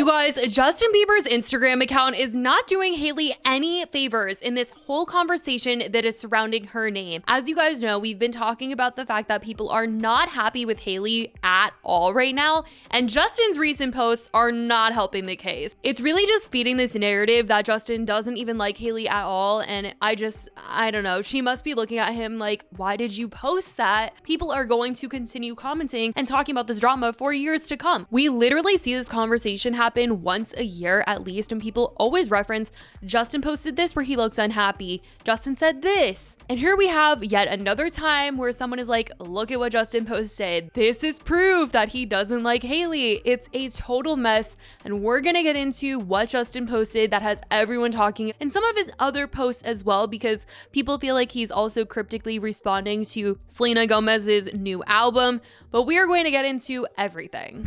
You guys, Justin Bieber's Instagram account is not doing Hailey any favors in this whole conversation that is surrounding her name. As you guys know, we've been talking about the fact that people are not happy with Hailey at all right now, and Justin's recent posts are not helping the case. It's really just feeding this narrative that Justin doesn't even like Hailey at all, and I don't know, she must be looking at him like, why did you post that? People are going to continue commenting and talking about this drama for years to come. We literally see this conversation happen once a year at least, and people always reference Justin posted this where he looks unhappy, Justin said this, and here we have yet another time where someone is like, look at what Justin posted, this is proof that he doesn't like Hailey. It's a total mess, and we're gonna get into what Justin posted that has everyone talking, and some of his other posts as well, because people feel like he's also cryptically responding to Selena Gomez's new album, but we are going to get into everything.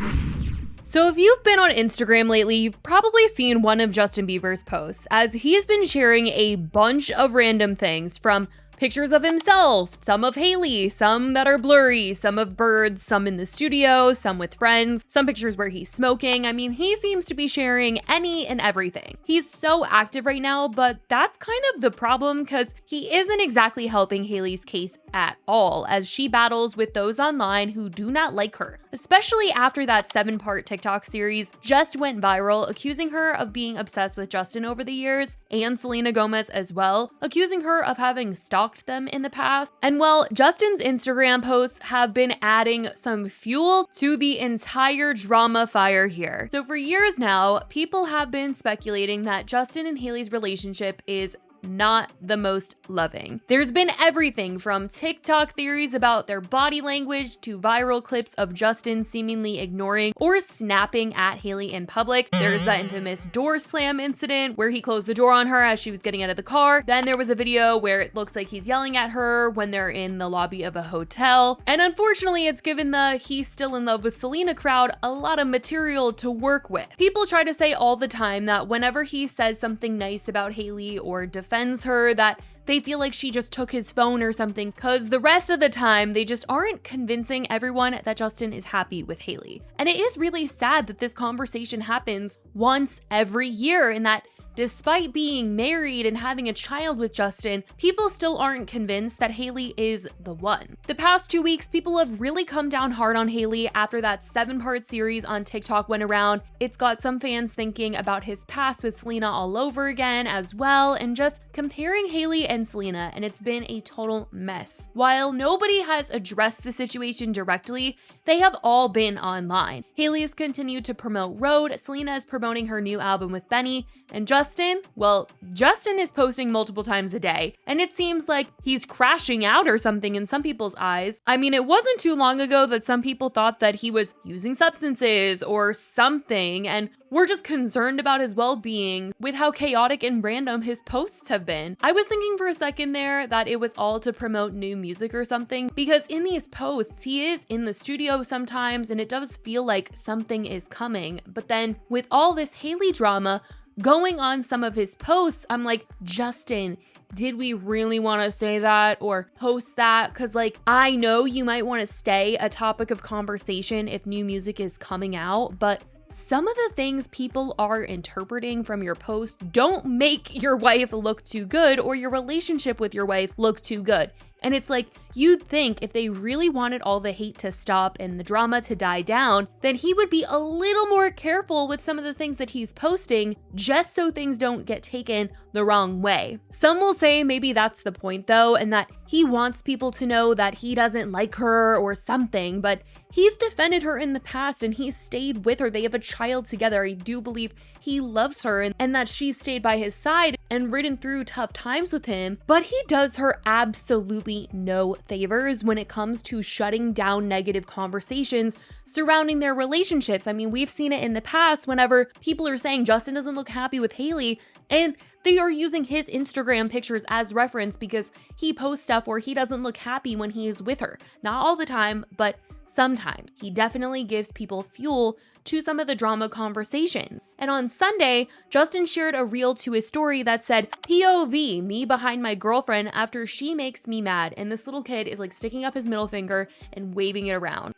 So if you've been on Instagram lately, you've probably seen one of Justin Bieber's posts, as he's been sharing a bunch of random things, from pictures of himself, some of Hailey, some that are blurry, some of birds, some in the studio, some with friends, some pictures where he's smoking. I mean, he seems to be sharing any and everything. He's so active right now, but that's kind of the problem, because he isn't exactly helping Hailey's case at all, as she battles with those online who do not like her, especially after that 7-part TikTok series just went viral, accusing her of being obsessed with Justin over the years, and Selena Gomez as well, accusing her of having stalked them in the past. And well, Justin's Instagram posts have been adding some fuel to the entire drama fire here. So for years now, people have been speculating that Justin and Hailey's relationship is not the most loving. There's been everything from TikTok theories about their body language to viral clips of Justin seemingly ignoring or snapping at Hailey in public. There's that infamous door slam incident where he closed the door on her as she was getting out of the car. Then there was a video where it looks like he's yelling at her when they're in the lobby of a hotel. And unfortunately, it's given the he's still in love with Selena crowd a lot of material to work with. People try to say all the time that whenever he says something nice about Hailey or defends her, that they feel like she just took his phone or something, because the rest of the time they just aren't convincing everyone that Justin is happy with Hailey. And it is really sad that this conversation happens once every year, and that despite being married and having a child with Justin, people still aren't convinced that Hailey is the one. The past 2 weeks, people have really come down hard on Hailey after that 7-part series on TikTok went around. It's got some fans thinking about his past with Selena all over again as well, and just comparing Hailey and Selena, and it's been a total mess. While nobody has addressed the situation directly, they have all been online. Hailey has continued to promote Road, Selena is promoting her new album with Benny, and Justin is posting multiple times a day, and it seems like he's crashing out or something in some people's eyes. I mean, it wasn't too long ago that some people thought that he was using substances or something, and we're just concerned about his well-being with how chaotic and random his posts have been. I was thinking for a second there that it was all to promote new music or something, because in these posts, he is in the studio sometimes, and it does feel like something is coming. But then with all this Hailey drama going on some of his posts, I'm like, Justin, did we really want to say that or post that? Because like, I know you might want to stay a topic of conversation if new music is coming out, but some of the things people are interpreting from your post don't make your wife look too good or your relationship with your wife look too good. And it's like, you'd think if they really wanted all the hate to stop and the drama to die down, then he would be a little more careful with some of the things that he's posting, just so things don't get taken the wrong way. Some will say maybe that's the point though, and that he wants people to know that he doesn't like her or something, but he's defended her in the past and he's stayed with her. They have a child together. I do believe he loves her and that she's stayed by his side and ridden through tough times with him, but he does her absolutely no favors when it comes to shutting down negative conversations surrounding their relationships. I mean, we've seen it in the past whenever people are saying Justin doesn't look happy with Hailey, and they are using his Instagram pictures as reference because he posts stuff where he doesn't look happy when he is with her. Not all the time, but sometimes. He definitely gives people fuel to some of the drama conversation. And on Sunday, Justin shared a reel to his story that said, POV, me behind my girlfriend after she makes me mad. And this little kid is like sticking up his middle finger and waving it around.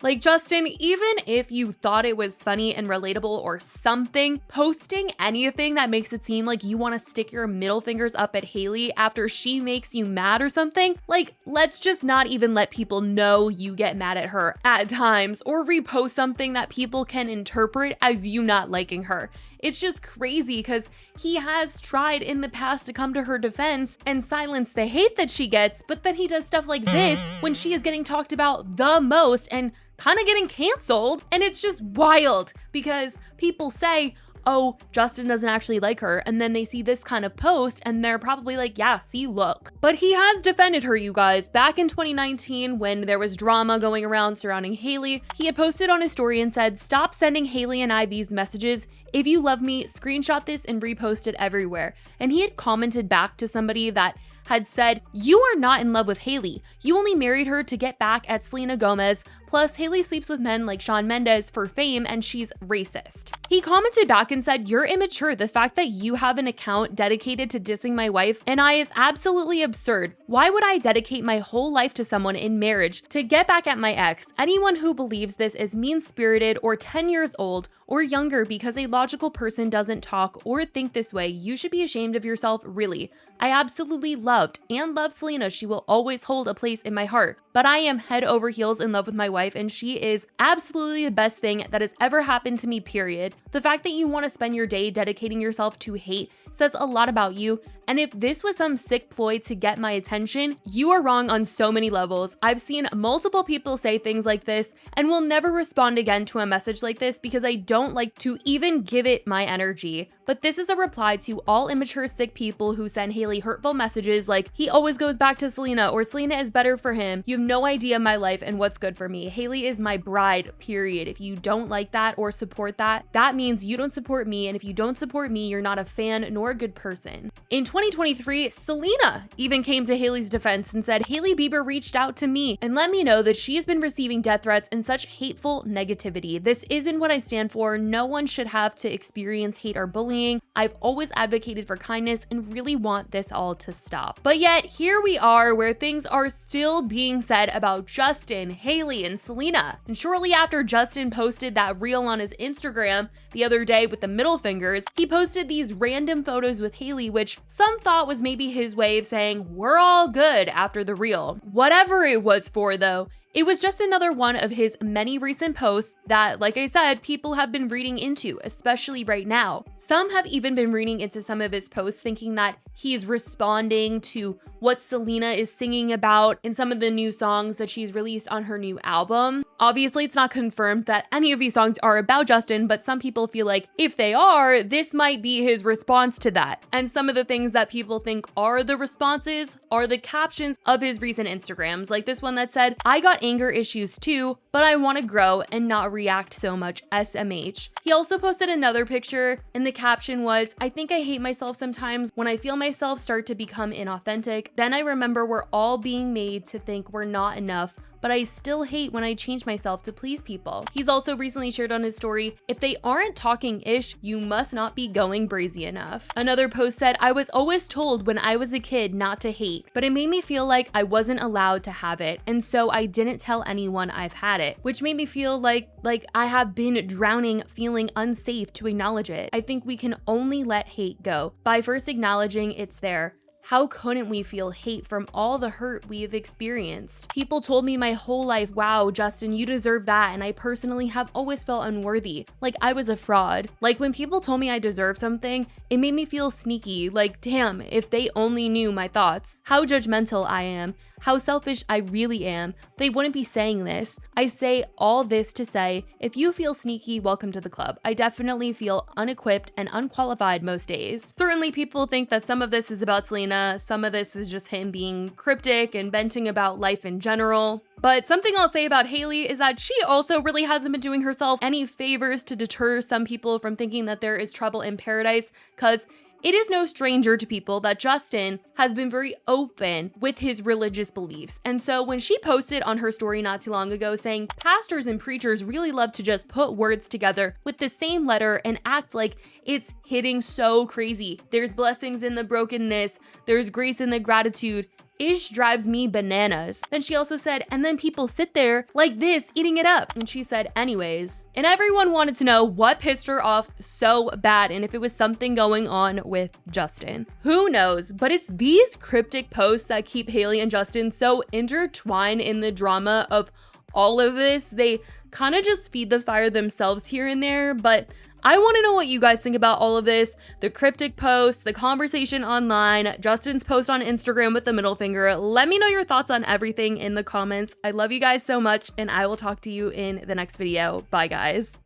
Like, Justin, even if you thought it was funny and relatable or something, posting anything that makes it seem like you want to stick your middle fingers up at Hailey after she makes you mad or something, like, let's just not even let people know you get mad at her at times, or repost something that people can interpret as you not liking her. It's just crazy because he has tried in the past to come to her defense and silence the hate that she gets, but then he does stuff like this when she is getting talked about the most and kind of getting canceled. And it's just wild because people say, oh, Justin doesn't actually like her, and then they see this kind of post and they're probably like, yeah, see, look. But he has defended her, you guys. Back in 2019, when there was drama going around surrounding Hailey, he had posted on his story and said, stop sending Hailey and I these messages. If you love me, screenshot this and repost it everywhere. And he had commented back to somebody that had said, you are not in love with Hailey. You only married her to get back at Selena Gomez. Plus, Hailey sleeps with men like Shawn Mendes for fame and she's racist. He commented back and said, you're immature. The fact that you have an account dedicated to dissing my wife and I is absolutely absurd. Why would I dedicate my whole life to someone in marriage to get back at my ex? Anyone who believes this is mean-spirited or 10 years old or younger because a logical person doesn't talk or think this way, you should be ashamed of yourself, really. I absolutely loved and love Selena. She will always hold a place in my heart, but I am head over heels in love with my wife and she is absolutely the best thing that has ever happened to me, period. The fact that you want to spend your day dedicating yourself to hate says a lot about you. And if this was some sick ploy to get my attention, you are wrong on so many levels. I've seen multiple people say things like this and will never respond again to a message like this because I don't like to even give it my energy. But this is a reply to all immature, sick people who send Hailey hurtful messages like, he always goes back to Selena or Selena is better for him. You have no idea my life and what's good for me. Hailey is my bride, period. If you don't like that or support that, that means you don't support me. And if you don't support me, you're not a fan nor a good person. In 2023, Selena even came to Hailey's defense and said, Hailey Bieber reached out to me and let me know that she has been receiving death threats and such hateful negativity. This isn't what I stand for. No one should have to experience hate or bullying. I've always advocated for kindness and really want this all to stop. But yet here we are where things are still being said about Justin, Hailey, and Selena. And shortly after Justin posted that reel on his Instagram the other day with the middle fingers, he posted these random photos with Hailey, which some thought was maybe his way of saying, we're all good after the reel. Whatever it was for though, it was just another one of his many recent posts that, like I said, people have been reading into, especially right now. Some have even been reading into some of his posts thinking that he's responding to what Selena is singing about in some of the new songs that she's released on her new album. Obviously, it's not confirmed that any of these songs are about Justin, but some people feel like if they are, this might be his response to that. And some of the things that people think are the responses are the captions of his recent Instagrams, like this one that said, I got anger issues too, but I want to grow and not react so much, SMH. He also posted another picture and the caption was, I think I hate myself sometimes when I feel myself start to become inauthentic. Then I remember we're all being made to think we're not enough, but I still hate when I change myself to please people. He's also recently shared on his story, if they aren't talking ish, you must not be going brazy enough. Another post said, I was always told when I was a kid not to hate, but it made me feel like I wasn't allowed to have it. And so I didn't tell anyone I've had it, which made me feel like I have been drowning, feeling unsafe to acknowledge it. I think we can only let hate go by first acknowledging it's there. How couldn't we feel hate from all the hurt we have experienced? People told me my whole life, wow, Justin, you deserve that. And I personally have always felt unworthy, like I was a fraud. Like when people told me I deserved something, it made me feel sneaky, like damn, if they only knew my thoughts, how judgmental I am, how selfish I really am, they wouldn't be saying this. I say all this to say, if you feel sneaky, welcome to the club. I definitely feel unequipped and unqualified most days. Certainly people think that some of this is about Selena, some of this is just him being cryptic and venting about life in general. But something I'll say about Hailey is that she also really hasn't been doing herself any favors to deter some people from thinking that there is trouble in paradise, because it is no stranger to people that Justin has been very open with his religious beliefs. And so when she posted on her story not too long ago saying pastors and preachers really love to just put words together with the same letter and act like it's hitting so crazy. There's blessings in the brokenness. There's grace in the gratitude. Ish drives me bananas. Then she also said, and then people sit there like this eating it up. And she said, anyways. And everyone wanted to know what pissed her off so bad and if it was something going on with Justin. Who knows? But it's these cryptic posts that keep Hailey and Justin so intertwined in the drama of all of this. They kind of just feed the fire themselves here and there, but I want to know what you guys think about all of this. The cryptic posts, the conversation online, Justin's post on Instagram with the middle finger. Let me know your thoughts on everything in the comments. I love you guys so much, and I will talk to you in the next video. Bye, guys.